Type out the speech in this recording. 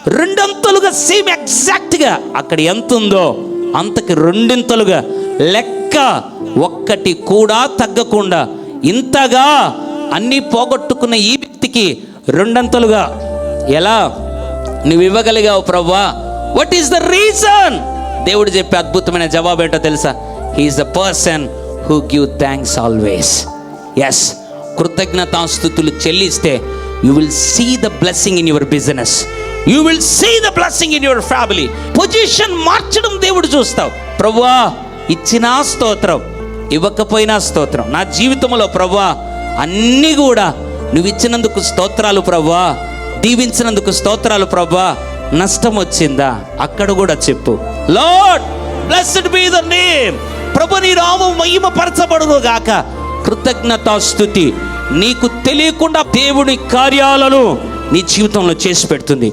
రెండంతలుగా same ఎగ్జాక్ట్గా అక్కడ ఎంత ఉందో అంతకి రెండింతలుగా లెక్క ఒక్కటి కూడా తగ్గకుండా ఇంతగా అన్నీ పోగొట్టుకున్న ఈ వ్యక్తికి రెండంతలుగా ఎలా నువ్వు ఇవ్వగలిగావు ప్రభువా? What is the reason? దేవుడు చెప్పే అద్భుతమైన జవాబు ఏంటో తెలుసా? He is the person who give thanks always. Yes, కృతజ్ఞతాస్తుతులు చెల్లిస్తే you will see the blessing in your business, you will see the blessing in your family. Position మార్చడం దేవుడు చూస్తావు. ప్రభువా ఇచ్చినా స్తోత్రం, ఇవ్వకపోయినా స్తోత్రం. నా జీవితంలో ప్రభువా అన్నీ కూడా నువ్వు ఇచ్చినందుకు స్తోత్రాలు ప్రభువా, దీవించినందుకు స్తోత్రాలు ప్రభువా. నష్టం వచ్చిందా? అక్కడ కూడా చెప్పు, Lord blessed be the name, ప్రభు నీ నామం మహిమపరచబడును గాక. కృతజ్ఞతాస్తుతి నీకు తెలియకుండా దేవుని కార్యాలను నీ జీవితంలో చేసి పెడుతుంది.